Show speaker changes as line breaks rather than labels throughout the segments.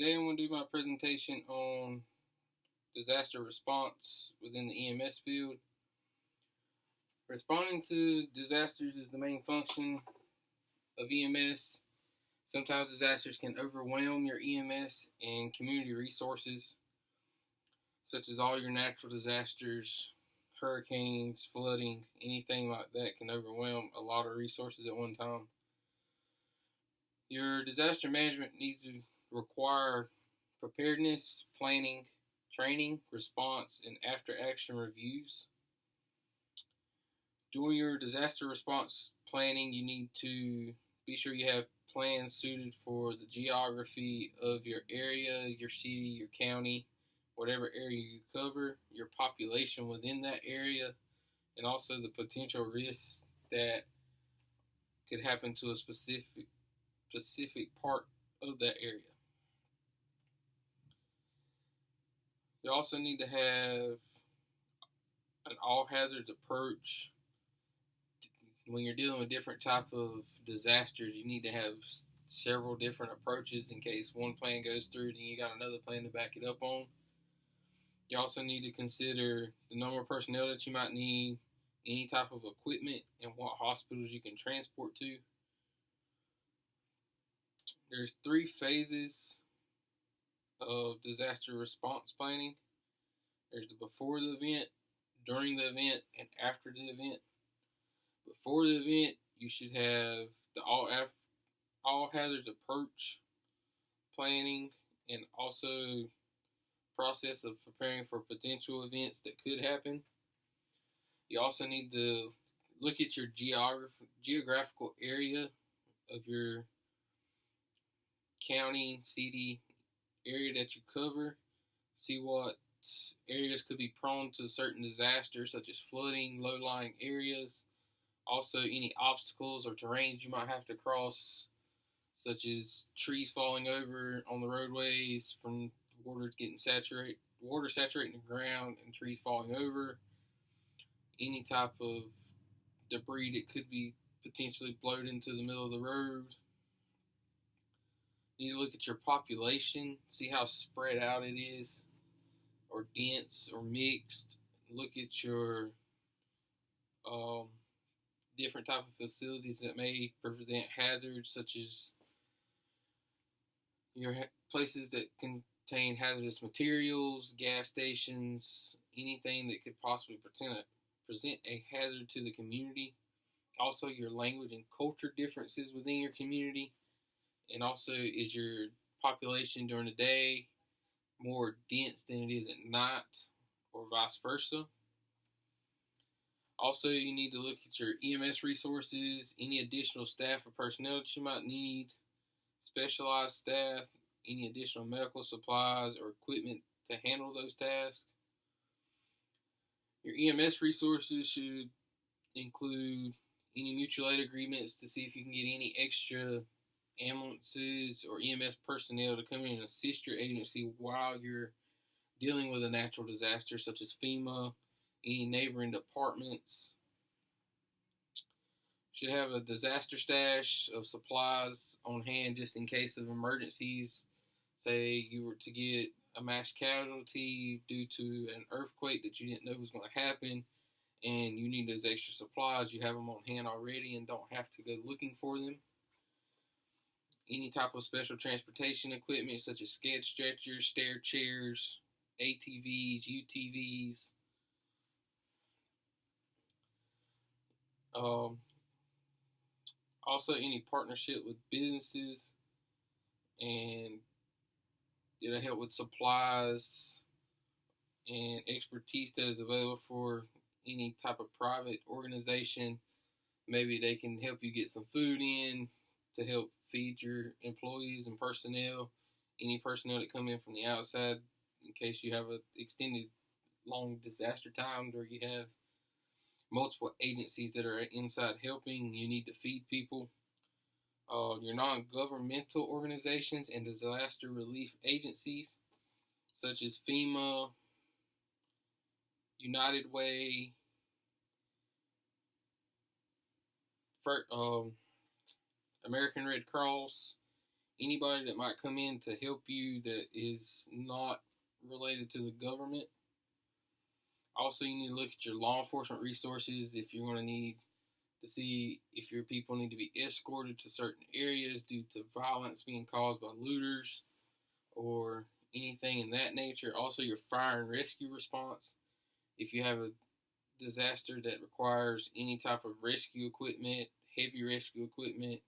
Today I'm going to do my presentation on disaster response within the EMS field. Responding to disasters is the main function of EMS. Sometimes disasters can overwhelm your EMS and community resources, such as all your natural disasters, hurricanes, flooding, anything like that can overwhelm a lot of resources at one time. Your disaster management needs to require preparedness, planning, training, response, and after-action reviews. During your disaster response planning, you need to be sure you have plans suited for the geography of your area, your city, your county, whatever area you cover, your population within that area, and also the potential risks that could happen to a specific part of that area. You also need to have an all hazards approach. When you're dealing with different type of disasters, you need to have several different approaches in case one plan goes through, then you got another plan to back it up on. You also need to consider the number of personnel that you might need, any type of equipment, and what hospitals you can transport to. There's 3 phases of disaster response planning. There's the before the event, during the event, and after the event. Before the event, you should have the all hazards approach planning, and also process of preparing for potential events that could happen. You also need to look at your geographical area of your county, city, area that you cover. See what areas could be prone to certain disasters, such as flooding, low-lying areas. Also, any obstacles or terrains you might have to cross, such as trees falling over on the roadways from water saturating the ground and trees falling over. Any type of debris that could be potentially blown into the middle of the road. You need to look at your population, see how spread out it is, or dense or mixed. Look at your different type of facilities that may present hazards, such as your places that contain hazardous materials, gas stations, anything that could possibly present a hazard to the community. Also, your language and culture differences within your community. And also, is your population during the day more dense than it is at night, or vice versa? Also, you need to look at your EMS resources, any additional staff or personnel that you might need, specialized staff, any additional medical supplies or equipment to handle those tasks. Your EMS resources should include any mutual aid agreements to see if you can get any extra ambulances or EMS personnel to come in and assist your agency while you're dealing with a natural disaster, such as FEMA, any neighboring departments. Should have a disaster stash of supplies on hand just in case of emergencies. Say you were to get a mass casualty due to an earthquake that you didn't know was going to happen, and you need those extra supplies. You have them on hand already and don't have to go looking for them. Any type of special transportation equipment, such as sked stretchers, stair chairs, ATVs, UTVs. Also, any partnership with businesses, and it'll help with supplies and expertise that is available for any type of private organization. Maybe they can help you get some food in to help feed your employees and personnel. Any personnel that come in from the outside, in case you have an extended long disaster time where you have multiple agencies that are inside helping, you need to feed people. Your non-governmental organizations and disaster relief agencies, such as FEMA, United Way, American Red Cross, anybody that might come in to help you that is not related to the government. Also, you need to look at your law enforcement resources if you're going to need to see if your people need to be escorted to certain areas due to violence being caused by looters or anything in that nature. Also, your fire and rescue response. If you have a disaster that requires any type of rescue equipment, heavy rescue equipment,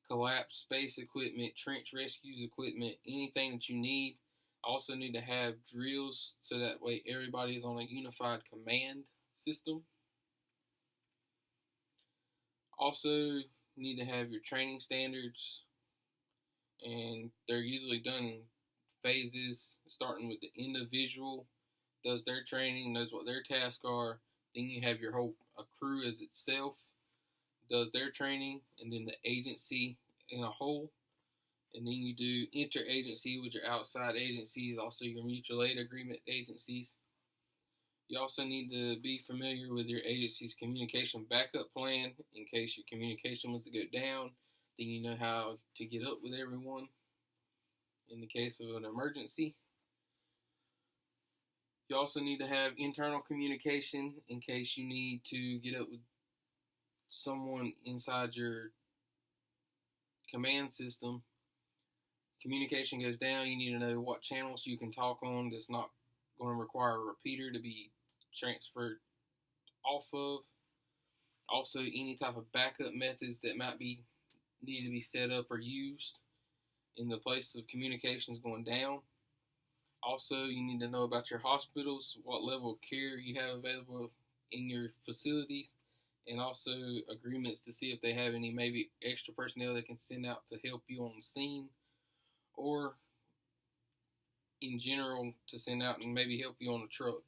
collapse space equipment, trench rescues equipment, anything that you need. Also need to have drills so that way everybody is on a unified command system. Also need to have your training standards, and they're usually done in phases, starting with the individual does their training, knows what their tasks are. Then you have your whole crew as itself does their training, and then the agency in a whole. And then you do interagency with your outside agencies, also your mutual aid agreement agencies. You also need to be familiar with your agency's communication backup plan in case your communication was to go down. Then you know how to get up with everyone in the case of an emergency. You also need to have internal communication in case you need to get up with someone inside your command system. Communication goes down, you need to know what channels you can talk on that's not going to require a repeater to be transferred off of. Also, any type of backup methods that might be need to be set up or used in the place of communications going down. Also, you need to know about your hospitals, what level of care you have available in your facilities, and also agreements to see if they have any maybe extra personnel they can send out to help you on the scene, or in general to send out and maybe help you on a truck.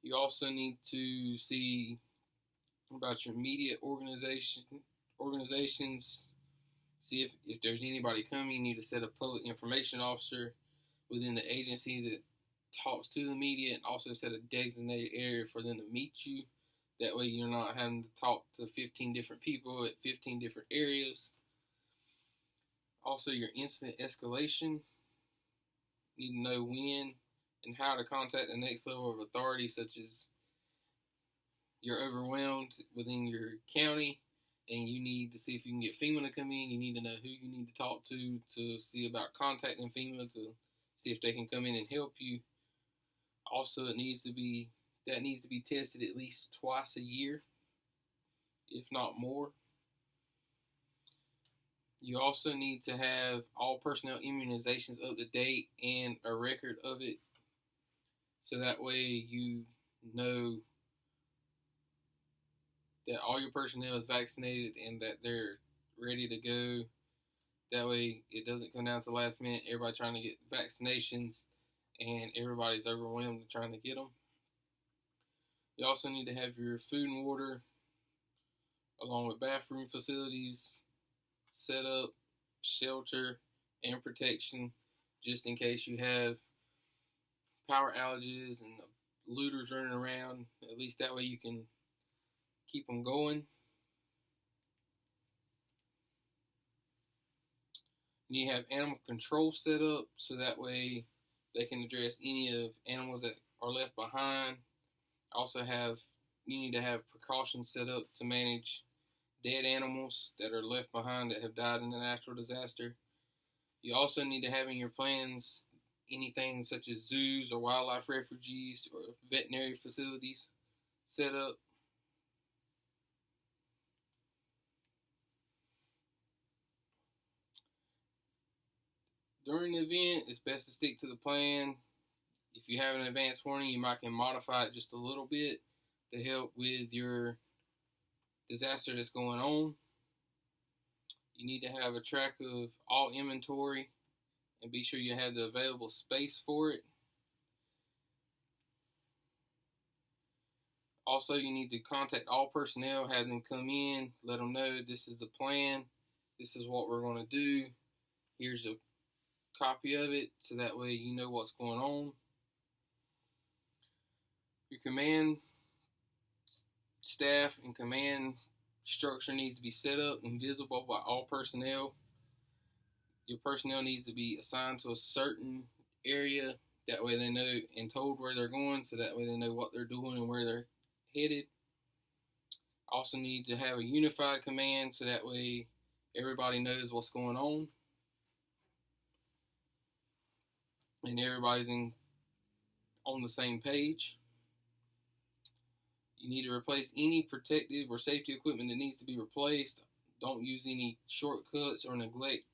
You also need to see about your immediate organizations. See if there's anybody coming, you need to set a public information officer within the agency that talks to the media, and also set a designated area for them to meet you. That way you're not having to talk to 15 different people at 15 different areas. Also, your incident escalation. You need to know when and how to contact the next level of authority, such as you're overwhelmed within your county and you need to see if you can get FEMA to come in. You need to know who you need to talk to see about contacting FEMA to see if they can come in and help you. Also, that needs to be tested at least twice a year, if not more. You also need to have all personnel immunizations up to date and a record of it, so that way you know that all your personnel is vaccinated and that they're ready to go. That way it doesn't come down to the last minute, everybody trying to get vaccinations and everybody's overwhelmed trying to get them. You also need to have your food and water along with bathroom facilities set up, shelter, and protection just in case you have power outages and looters running around. At least that way you can keep them going. You have animal control set up so that way they can address any of animals that are left behind. You need to have precautions set up to manage dead animals that are left behind that have died in a natural disaster. You also need to have in your plans anything such as zoos or wildlife refuges or veterinary facilities set up. During the event, it's best to stick to the plan. If you have an advance warning, you might can modify it just a little bit to help with your disaster that's going on. You need to have a track of all inventory and be sure you have the available space for it. Also, you need to contact all personnel, have them come in, let them know this is the plan, this is what we're going to do, here's a copy of it, so that way you know what's going on. Your command staff and command structure needs to be set up and visible by all personnel. Your personnel needs to be assigned to a certain area. That way they know and told where they're going, so that way they know what they're doing and where they're headed. Also need to have a unified command, so that way everybody knows what's going on and everybody's on the same page. You need to replace any protective or safety equipment that needs to be replaced. Don't use any shortcuts or neglect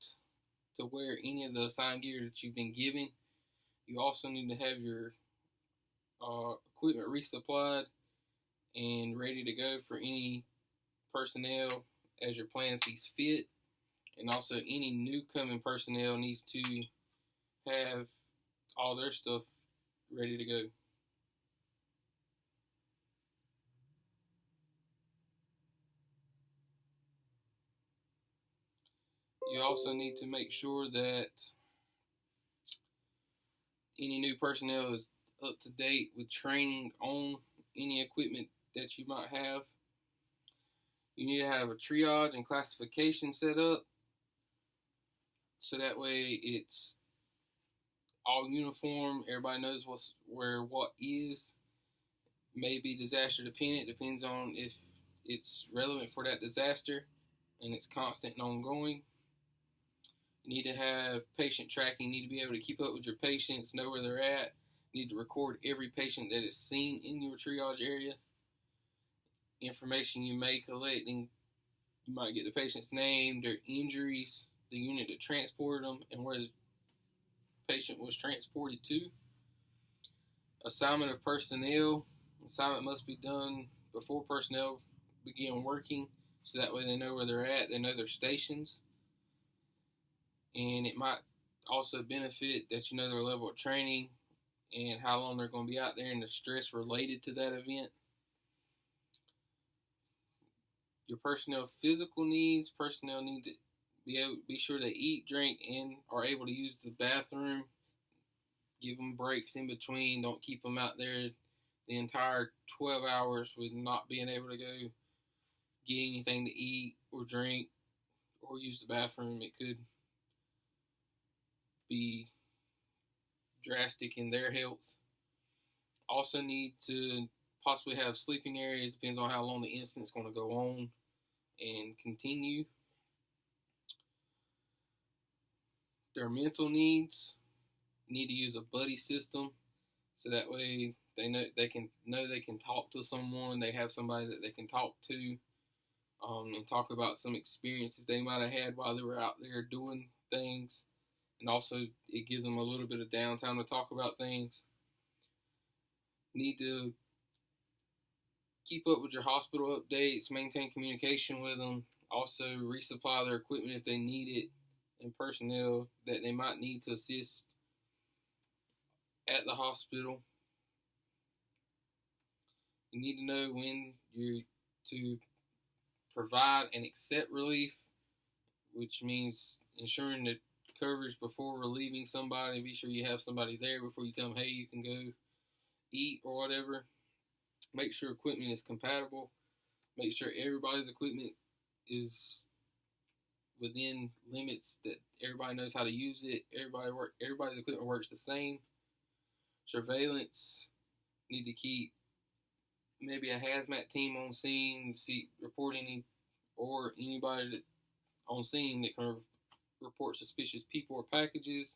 to wear any of the assigned gear that you've been given. You also need to have your equipment resupplied and ready to go for any personnel as your plan sees fit. And also any new coming personnel needs to have all their stuff ready to go. You also need to make sure that any new personnel is up to date with training on any equipment that you might have. You need to have a triage and classification set up, so that way it's all uniform. Everybody knows where what is. Maybe disaster dependent, depends on if it's relevant for that disaster and it's constant and ongoing. You need to have patient tracking. You need to be able to keep up with your patients, know where they're at. You need to record every patient that is seen in your triage area. Information you may collect, and you might get the patient's name, their injuries, the unit that transported them, and where the patient was transported to. Assignment of personnel. Assignment must be done before personnel begin working, so that way they know where they're at, they know their stations. And it might also benefit that you know their level of training and how long they're going to be out there and the stress related to that event. Your personnel physical needs. Personnel need to be sure they eat, drink, and are able to use the bathroom. Give them breaks in between. Don't keep them out there the entire 12 hours with not being able to go get anything to eat or drink or use the bathroom. It could be drastic in their health. Also need to possibly have sleeping areas. Depends on how long the incident's going to go on and continue. Their mental needs. Need to use a buddy system, so that way they know they can talk to someone. They have somebody that they can talk to, and talk about some experiences they might have had while they were out there doing things. And also, it gives them a little bit of downtime to talk about things. Need to keep up with your hospital updates, maintain communication with them. Also, resupply their equipment if they need it, and personnel that they might need to assist at the hospital. You need to know when you're to provide and accept relief, which means ensuring that coverage before relieving somebody. Be sure you have somebody there before you tell them, hey, you can go eat or whatever. Make sure equipment is compatible. Make sure everybody's equipment is within limits that everybody knows how to use it. Everybody's equipment works the same. Surveillance. Need to keep maybe a hazmat team on scene, report anybody that on scene that can report suspicious people or packages,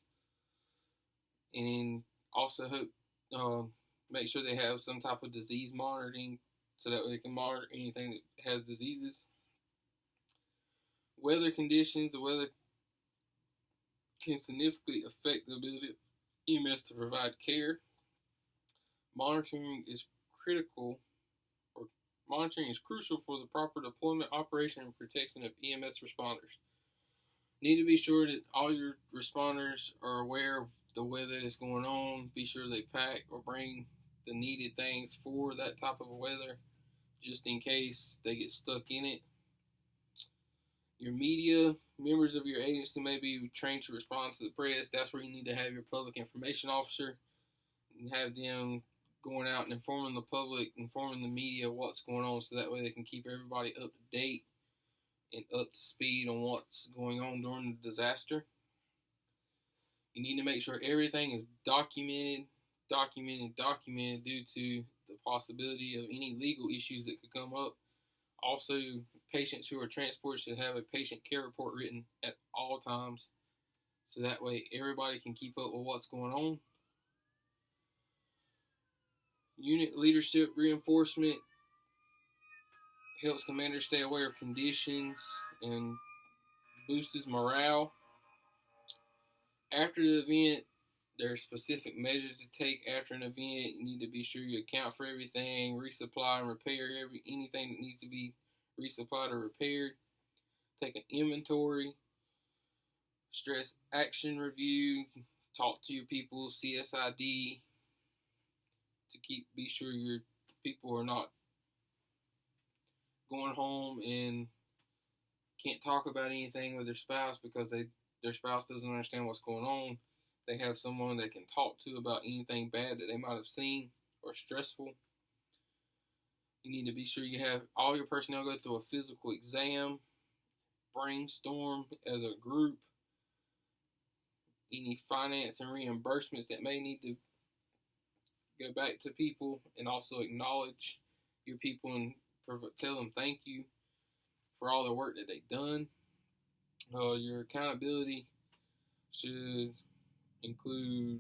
and also make sure they have some type of disease monitoring, so that way they can monitor anything that has diseases. Weather conditions. The weather can significantly affect the ability of EMS to provide care. Monitoring is crucial for the proper deployment, operation, and protection of EMS responders. Need to be sure that all your responders are aware of the weather that's going on. Be sure they pack or bring the needed things for that type of weather, just in case they get stuck in it. Your media, members of your agency may be trained to respond to the press. That's where you need to have your public information officer and have them going out and informing the public, informing the media what's going on, so that way they can keep everybody up to date and up to speed on what's going on during the disaster. You need to make sure everything is documented due to the possibility of any legal issues that could come up. Also, patients who are transported should have a patient care report written at all times, so that way everybody can keep up with what's going on. Unit leadership reinforcement helps commanders stay aware of conditions and boosts morale. After the event, there are specific measures to take after an event. You need to be sure you account for everything, resupply and repair anything that needs to be resupplied or repaired. Take an inventory, stress action review, talk to your people, CSID, to be sure your people are not going home and can't talk about anything with their spouse because their spouse doesn't understand what's going on. They have someone they can talk to about anything bad that they might have seen or stressful. You need to be sure you have all your personnel go through a physical exam, brainstorm as a group, any finance and reimbursements that may need to go back to people, and also acknowledge your people and tell them thank you for all the work that they've done. Your accountability should include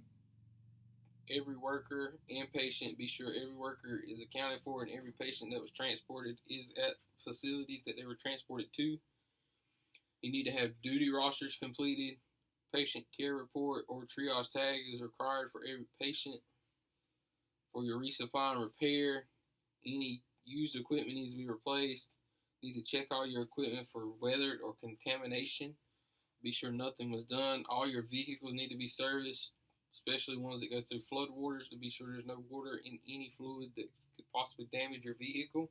every worker and patient. Be sure every worker is accounted for and every patient that was transported is at facilities that they were transported to. You need to have duty rosters completed. Patient care report or triage tag is required for every patient. For your resupply and repair, any used equipment needs to be replaced. You need to check all your equipment for weather or contamination. Be sure nothing was done. All your vehicles need to be serviced, especially ones that go through flood waters, to be sure there's no water in any fluid that could possibly damage your vehicle.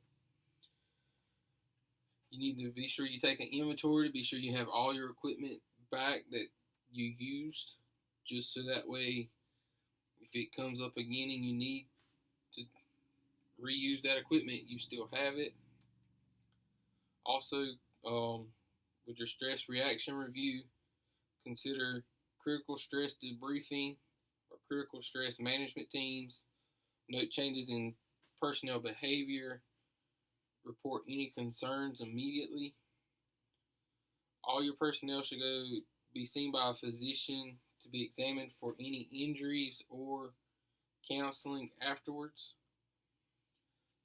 You need to be sure you take an inventory to be sure you have all your equipment back that you used, just so that way if it comes up again and you need to reuse that equipment, you still have it. Also, with your stress reaction review, consider critical stress debriefing or critical stress management teams. Note changes in personnel behavior. Report any concerns immediately. All your personnel should go be seen by a physician to be examined for any injuries or counseling afterwards.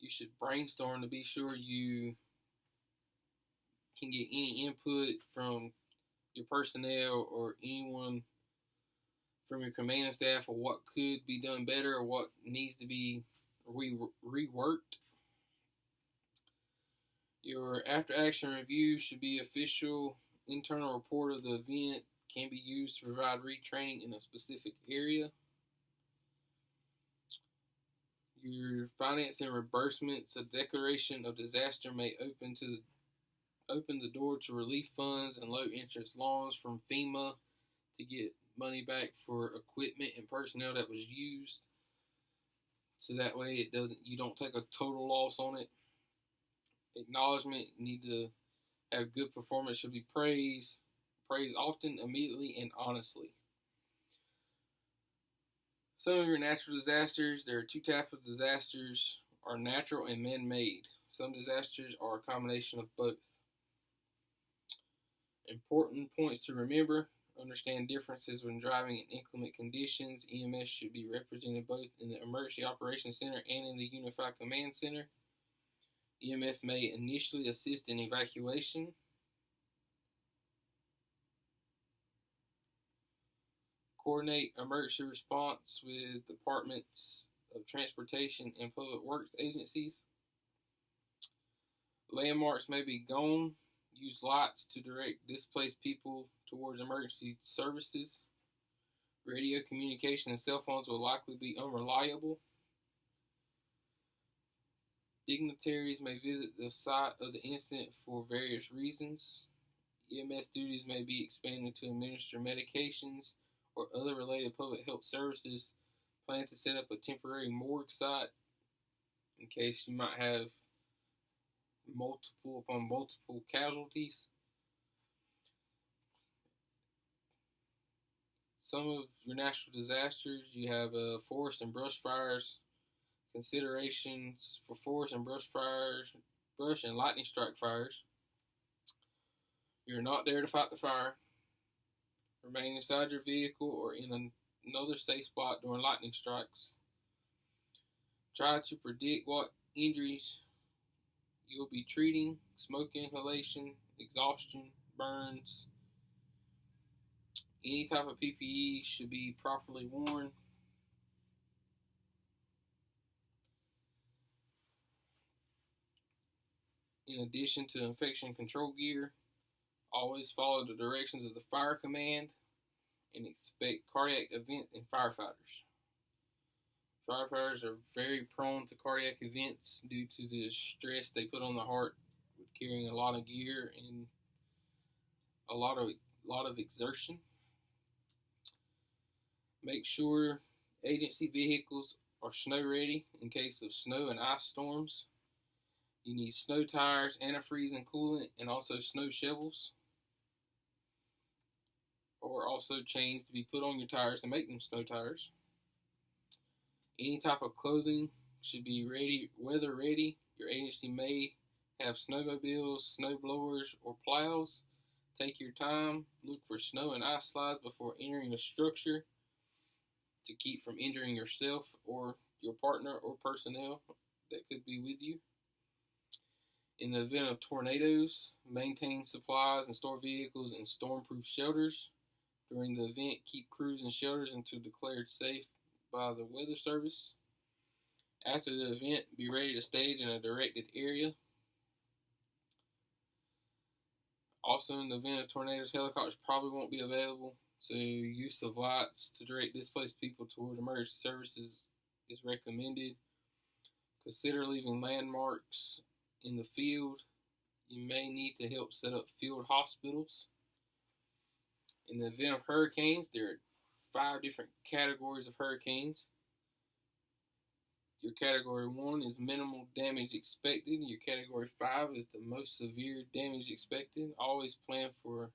You should brainstorm to be sure you can get any input from your personnel or anyone from your command staff of what could be done better or what needs to be reworked. Your after-action review should be official. Internal report of the event can be used to provide retraining in a specific area. Your finance and reimbursements, a declaration of disaster may open the door to relief funds and low interest loans from FEMA to get money back for equipment and personnel that was used. So that way you don't take a total loss on it. Acknowledgement, you need to have good performance, should be praised often, immediately, and honestly. Some of your natural disasters, there are two types of disasters, are natural and man-made. Some disasters are a combination of both. Important points to remember: understand differences when driving in inclement conditions. EMS should be represented both in the Emergency Operations Center and in the Unified Command Center. EMS may initially assist in evacuation. Coordinate emergency response with departments of transportation and public works agencies. Landmarks may be gone. Use lights to direct displaced people towards emergency services. Radio communication and cell phones will likely be unreliable. Dignitaries may visit the site of the incident for various reasons. EMS duties may be expanded to administer medications or other related public health services. Plan to set up a temporary morgue site in case you might have multiple casualties. some of your natural disasters. You have forest and brush fires. Considerations for forest and brush fires, brush and lightning strike fires. You're not there to fight the fire. Remain inside your vehicle or in another safe spot during lightning strikes. Try to predict what injuries you'll be treating: smoke inhalation, exhaustion, burns. Any type of PPE should be properly worn. In addition to infection control gear, always follow the directions of the fire command and expect cardiac events in firefighters. Firefighters are very prone to cardiac events due to the stress they put on the heart with carrying a lot of gear and a lot of exertion. Make sure agency vehicles are snow ready in case of snow and ice storms. You need snow tires, antifreeze and coolant, and also snow shovels, or also chains to be put on your tires to make them snow tires. Any type of clothing should be weather ready. Your agency may have snowmobiles, snow blowers, or plows. Take your time. Look for snow and ice slides before entering a structure to keep from injuring yourself or your partner or personnel that could be with you. In the event of tornadoes, maintain supplies and store vehicles in storm-proof shelters. During the event, keep crews in shelters until declared safe by the Weather Service. After the event, be ready to stage in a directed area. Also, in the event of tornadoes, helicopters probably won't be available, so use of lights to direct displaced people towards emergency services is recommended. Consider leaving landmarks in the field. You may need to help set up field hospitals. In the event of hurricanes, there are 5 different categories of hurricanes. Your category 1 is minimal damage expected. Your category 5 is the most severe damage expected. Always plan for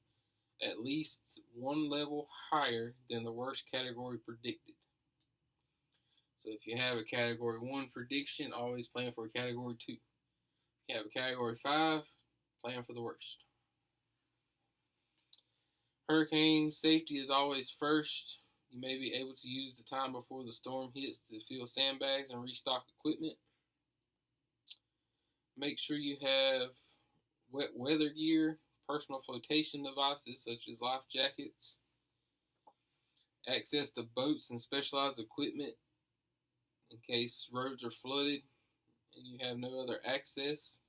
at least one level higher than the worst category predicted. So if you have a category 1 prediction, always plan for a category 2. If you have a category 5, plan for the worst. Hurricane safety is always first. You may be able to use the time before the storm hits to fill sandbags and restock equipment. Make sure you have wet weather gear, personal flotation devices such as life jackets, access to boats and specialized equipment in case roads are flooded and you have no other access,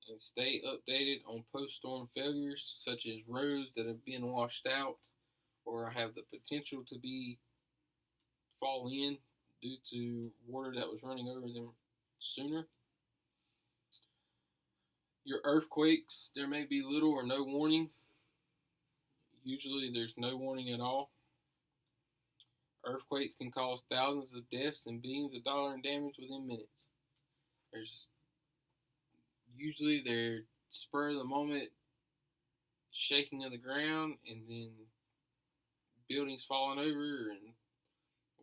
and stay updated on post-storm failures such as roads that have been washed out or have the potential to fall in due to water that was running over them sooner. Your earthquakes, there may be little or no warning. Usually there's no warning at all. Earthquakes can cause thousands of deaths and billions of dollars in damage within minutes. Usually they're spur of the moment shaking of the ground, and then buildings falling over and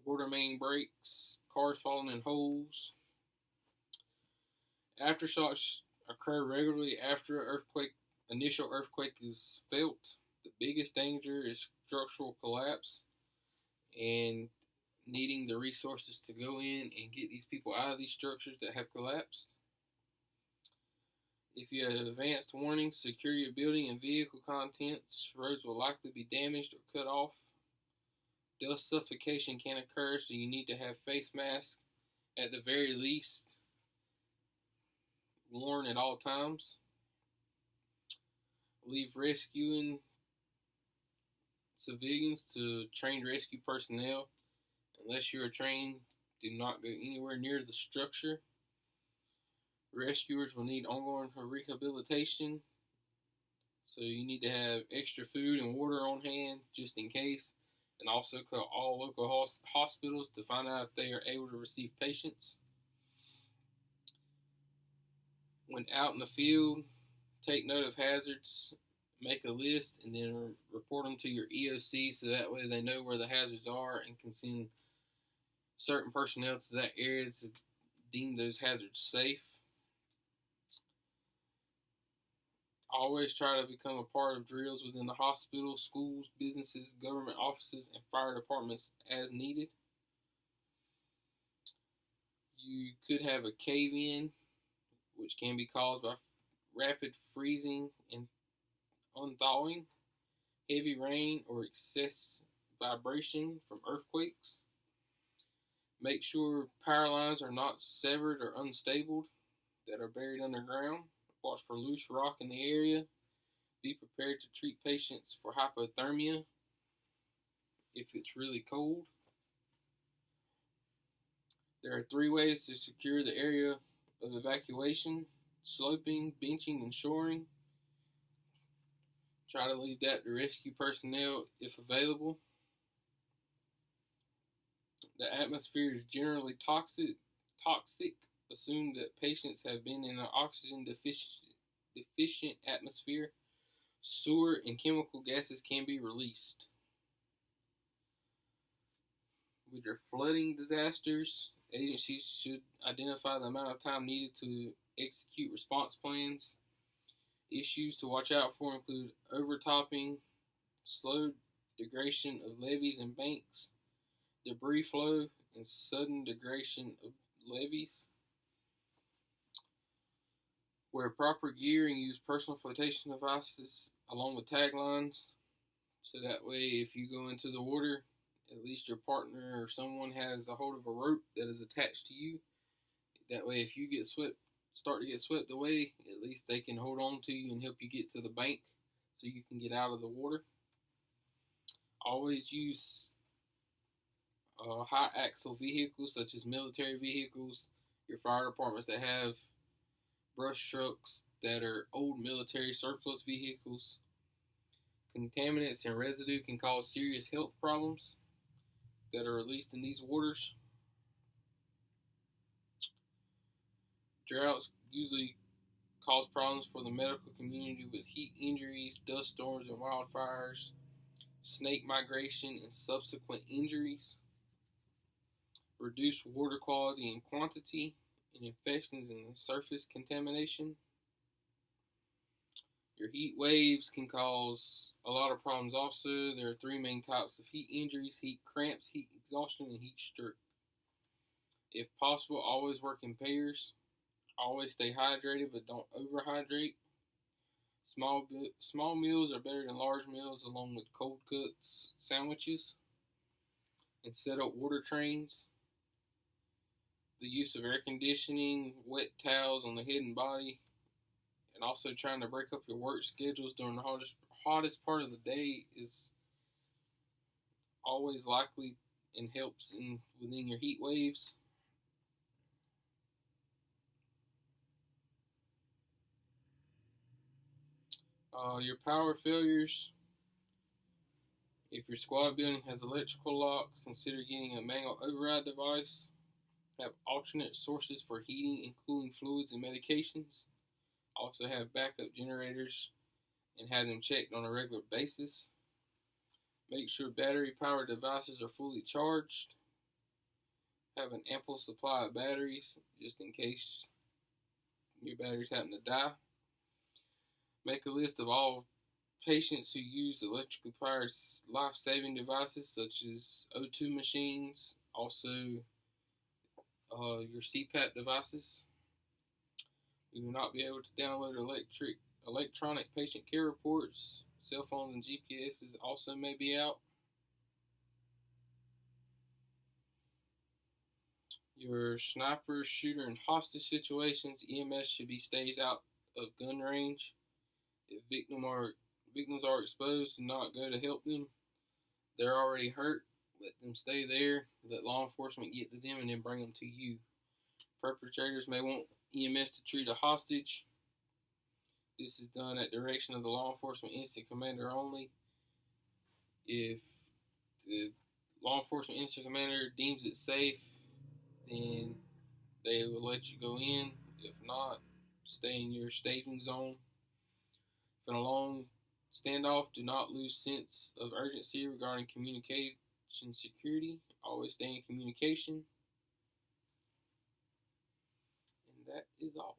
water main breaks, cars falling in holes. Aftershocks occur regularly after initial earthquake is felt. The biggest danger is structural collapse and needing the resources to go in and get these people out of these structures that have collapsed. If you have advanced warnings, secure your building and vehicle contents. Roads will likely be damaged or cut off. Dust suffocation can occur, so you need to have face masks at the very least worn at all times. Leave rescuing civilians to trained rescue personnel. Unless you are trained, do not go anywhere near the structure. Rescuers will need ongoing rehabilitation, so you need to have extra food and water on hand just in case, and also call all local hospitals to find out if they are able to receive patients. When out in the field, take note of hazards. make a list and then report them to your EOC so that way they know where the hazards are and can send certain personnel to that area to deem those hazards safe. Always try to become a part of drills within the hospital, schools, businesses, government offices, and fire departments as needed. You could have a cave-in, which can be caused by rapid freezing and unthawing, heavy rain, or excess vibration from earthquakes. Make sure power lines are not severed or unstable that are buried underground. Watch for loose rock in the area. Be prepared to treat patients for hypothermia if it's really cold. There are 3 ways to secure the area of evacuation: sloping, benching, and shoring. Try to leave that to rescue personnel if available. The atmosphere is generally toxic. Assume that patients have been in an oxygen deficient atmosphere. Sewer and chemical gases can be released. With your flooding disasters, agencies should identify the amount of time needed to execute response plans. Issues to watch out for include overtopping, slow degradation of levees and banks, debris flow, and sudden degradation of levees. Wear proper gear and use personal flotation devices along with taglines, so that way if you go into the water, at least your partner or someone has a hold of a rope that is attached to you. That way if you start to get swept away, at least they can hold on to you and help you get to the bank so you can get out of the water. Always use high axle vehicles such as military vehicles, your fire departments that have brush trucks that are old military surplus vehicles. Contaminants and residue can cause serious health problems that are released in these waters. Droughts usually cause problems for the medical community with heat injuries, dust storms, and wildfires, snake migration, and subsequent injuries. Reduce water quality and quantity, and infections and surface contamination. Your heat waves can cause a lot of problems also. There are 3 main types of heat injuries: heat cramps, heat exhaustion, and heat stroke. If possible, always work in pairs. Always stay hydrated, but don't overhydrate. Small meals are better than large meals, along with cold cuts, sandwiches. And set up water trains. The use of air conditioning, wet towels on the head and body, and also trying to break up your work schedules during the hottest part of the day is always likely and helps within your heat waves. Your power failures. If your squad building has electrical locks, consider getting a manual override device. Have alternate sources for heating and cooling fluids and medications. Also have backup generators and have them checked on a regular basis. Make sure battery-powered devices are fully charged. Have an ample supply of batteries just in case your batteries happen to die. Make a list of all patients who use electrically powered life-saving devices such as O2 machines, also your CPAP devices. You will not be able to download electronic patient care reports. Cell phones and GPSs also may be out. Your sniper, shooter, and hostage situations, EMS should be staged out of gun range. If victims are exposed, do not go to help them. They're already hurt. Let them stay there. Let law enforcement get to them and then bring them to you. Perpetrators may want EMS to treat a hostage. This is done at direction of the law enforcement incident commander only. If the law enforcement incident commander deems it safe, then they will let you go in. If not, stay in your staging zone. If an alarm standoff. Do not lose sense of urgency regarding communication security. Always stay in communication. And that is all.